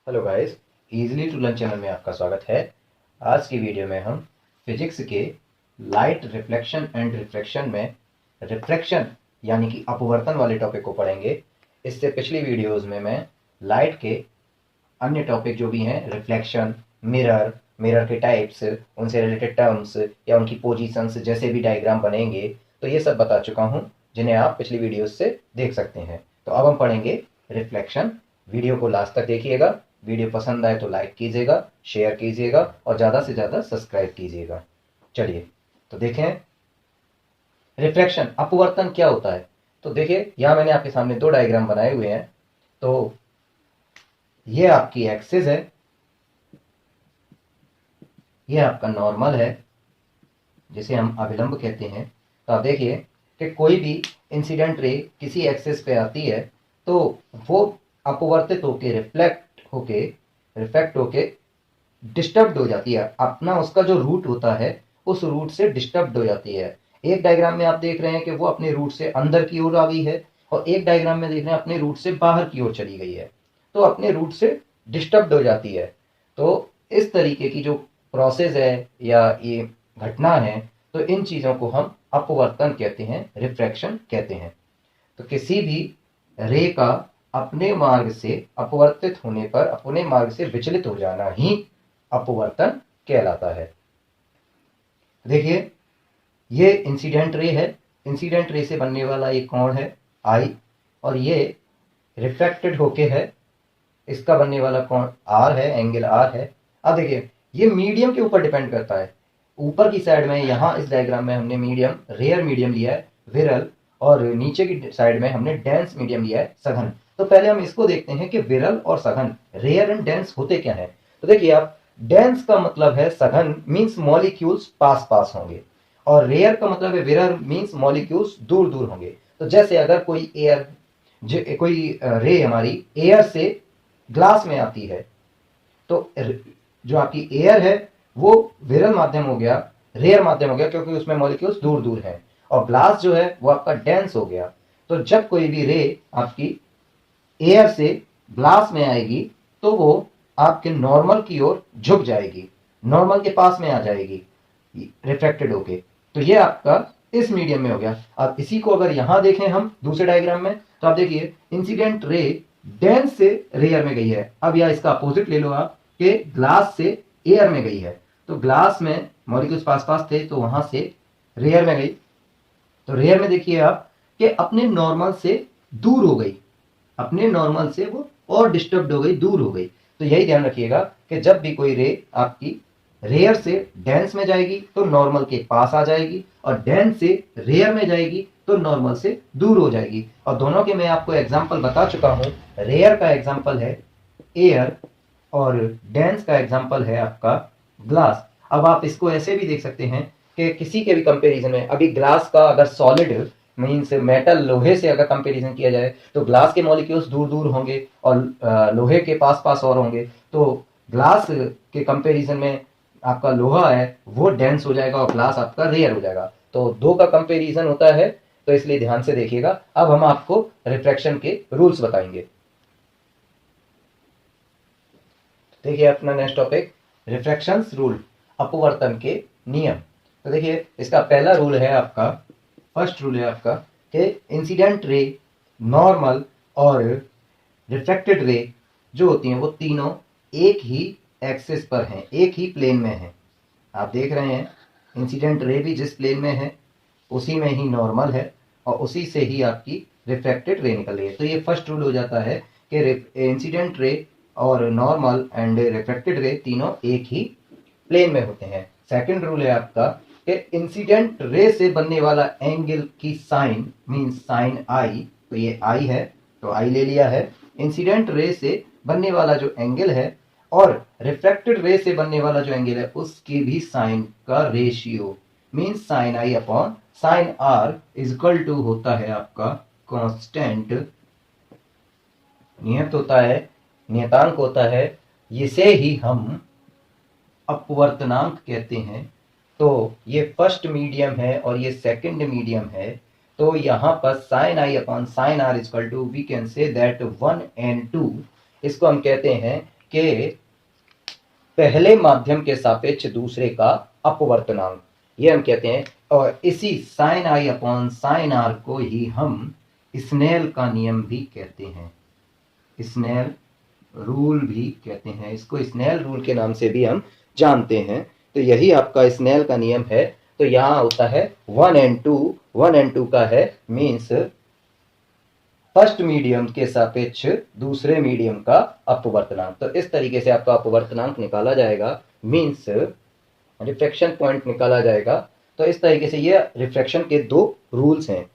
Hello guys, easily to learn channel में आपका स्वागत है। आज की वीडियो में हम फिजिक्स के लाइट रिफ्लेक्शन एंड रिफ्रैक्शन में रिफ्रैक्शन यानी कि अपवर्तन वाले टॉपिक को पढ़ेंगे। इससे पिछली वीडियोस में मैं लाइट के अन्य टॉपिक जो भी हैं, रिफ्लेक्शन, मिरर, मिरर के टाइप्स, उनसे रिलेटेड टर्म्स या उनकी पोजीशंस, जैसे भी डायग्राम बनेंगे, तो ये सब बता चुका हूँ, जिन्हें आप पिछली वीडियोस से देख सकते हैं। तो अब हम पढ़ेंगे रिफ्लेक्शन। वीडियो को लास्ट तक देखिएगा। वीडियो पसंद आए तो लाइक कीजिएगा, शेयर कीजिएगा और ज़्यादा से ज़्यादा सब्सक्राइब कीजिएगा। चलिए तो देखें, रिफ्रैक्शन अपवर्तन क्या होता है। तो देखिए, यहाँ मैंने आपके सामने दो डायग्राम बनाए हुए हैं। तो ये आपकी एक्सिस है, ये आपका नॉर्मल है, जिसे हम अभिलंब कहते हैं। तो आप देखिए कि कोई भी इंसिडेंट रे किसी एक्सिस पे आती है तो वो अपवर्तित होके रिफ्लेक्ट होके डिस्टर्ब्ड हो जाती है। अपना उसका जो रूट होता है उस रूट से डिस्टर्ब्ड हो जाती है। एक डायग्राम में आप देख रहे हैं कि वो अपने रूट से अंदर की ओर आ गई है और एक डायग्राम में देख रहे हैं अपने रूट से बाहर की ओर चली गई है। तो अपने रूट से डिस्टर्ब्ड हो जाती है। तो इस तरीके की जो प्रोसेस है या ये घटना है, तो इन चीज़ों को हम अपवर्तन कहते हैं, रिफ्रैक्शन कहते हैं। तो किसी भी रे का अपने मार्ग से अपवर्तित होने पर अपने मार्ग से विचलित हो जाना ही अपवर्तन कहलाता है। देखिए, ये इंसिडेंट रे है। इंसिडेंट रे से बनने वाला ये कोण है आई, और ये रिफ्रैक्टेड होके है, इसका बनने वाला कोण आर है, एंगल आर है। अब देखिए, ये मीडियम के ऊपर डिपेंड करता है। ऊपर की साइड में यहाँ इस डायग्राम में हमने मीडियम, रेयर मीडियम लिया है विरल, और नीचे की साइड में हमने डेंस मीडियम लिया है सघन। तो पहले हम इसको देखते हैं कि विरल और सघन, रेयर एंड डेंस होते क्या है। तो देखिए आप, डेंस का मतलब है सघन, मीन्स मॉलिक्यूल्स पास पास होंगे, और रेयर का मतलब है विरल, मीन्स मॉलिक्यूल्स दूर दूर होंगे। तो जैसे अगर कोई रे हमारी एयर से ग्लास में आती है, तो जो आपकी एयर है वो विरल माध्यम हो गया, रेयर माध्यम हो गया, क्योंकि उसमें मॉलिक्यूल्स दूर दूर हैं। और ग्लास जो है वो आपका डेंस हो गया। तो जब कोई भी रे आपकी एयर से ग्लास में आएगी तो वो आपके नॉर्मल की ओर झुक जाएगी, नॉर्मल के पास में आ जाएगी रिफ्लेक्टेड होके। तो ये आपका इस मीडियम में हो गया। अब इसी को अगर यहां देखें हम दूसरे डायग्राम में, तो आप देखिए इंसिडेंट रे डेंस से रेयर में गई है। अब या इसका अपोजिट ले लो आप, कि ग्लास से एयर में गई है। तो ग्लास में मॉलिक्यूल्स पास पास थे, तो वहां से रेयर में गई। तो रेयर में देखिए आप कि अपने नॉर्मल से दूर हो गई, अपने नॉर्मल से वो और डिस्टर्ब्ड हो गई, दूर हो गई। तो यही ध्यान रखिएगा कि जब भी कोई रे आपकी रेयर से डेंस में जाएगी तो नॉर्मल के पास आ जाएगी, और डेंस से रेयर में जाएगी तो नॉर्मल से दूर हो जाएगी। और दोनों के मैं आपको एग्जांपल बता चुका हूं। रेयर का एग्जांपल है एयर और डेंस का एग्जांपल है आपका ग्लास। अब आप इसको ऐसे भी देख सकते हैं कि किसी के भी कंपैरिजन में, अभी ग्लास का अगर सॉलिड मीन्स मेटल, लोहे से अगर कंपैरिजन किया जाए तो ग्लास के मॉलिक्यूल्स दूर दूर होंगे और लोहे के पास पास और होंगे। तो ग्लास के कंपैरिजन में आपका लोहा है वो डेंस हो जाएगा और ग्लास आपका रेयर हो जाएगा। तो दो का कंपैरिजन होता है, तो इसलिए ध्यान से देखिएगा। अब हम आपको रिफ्रैक्शन के रूल्स बताएंगे। देखिए अपना नेक्स्ट टॉपिक, रिफ्रैक्शंस रूल, अपवर्तन के नियम। तो देखिए इसका पहला रूल है आपका, फर्स्ट रूल है आपका, कि इंसिडेंट रे, नॉर्मल और रिफ्रैक्टेड रे जो होती हैं वो तीनों एक ही एक्सिस पर हैं, एक ही प्लेन में हैं। आप देख रहे हैं इंसिडेंट रे भी जिस प्लेन में है उसी में ही नॉर्मल है, और उसी से ही आपकी रिफ्रैक्टेड रे निकल रही है। तो ये फर्स्ट रूल हो जाता है कि इंसिडेंट रे और नॉर्मल एंड रिफ्रैक्टेड रे तीनों एक ही प्लेन में होते हैं। सेकंड रूल है आपका कि इंसिडेंट रे से बनने वाला एंगल की साइन, मींस साइन आई, तो ये आई है तो आई ले लिया है। इंसिडेंट रे से बनने वाला जो एंगल है और रिफ्रैक्टेड रे से बनने वाला जो एंगल है उसकी भी साइन का ratio, means sine I upon sine R is equal to होता है आपका कांस्टेंट, नियत होता है, नियतांक होता है। इसे ही हम अपवर्तनांक कहते हैं। तो ये फर्स्ट मीडियम है और ये सेकंड मीडियम है। तो यहाँ पर sine I upon sine R equal to, we can say that 1 and 2, इसको हम कहते हैं के पहले माध्यम के सापेक्ष दूसरे का अपवर्तनांक, ये हम कहते हैं। और इसी sine I upon sine R को ही हम स्नेल का नियम भी कहते हैं, स्नेल रूल भी कहते हैं, इसको स्नेल रूल के नाम से भी हम जानते हैं। तो यही आपका स्नेल का नियम है। तो यहां होता है 1n2 का है मीन्स फर्स्ट मीडियम के सापेक्ष दूसरे मीडियम का अपवर्तनांक। तो इस तरीके से आपका अपवर्तनांक निकाला जाएगा, मीन्स रिफ्रैक्शन पॉइंट निकाला जाएगा। तो इस तरीके से ये रिफ्रैक्शन के दो रूल्स हैं।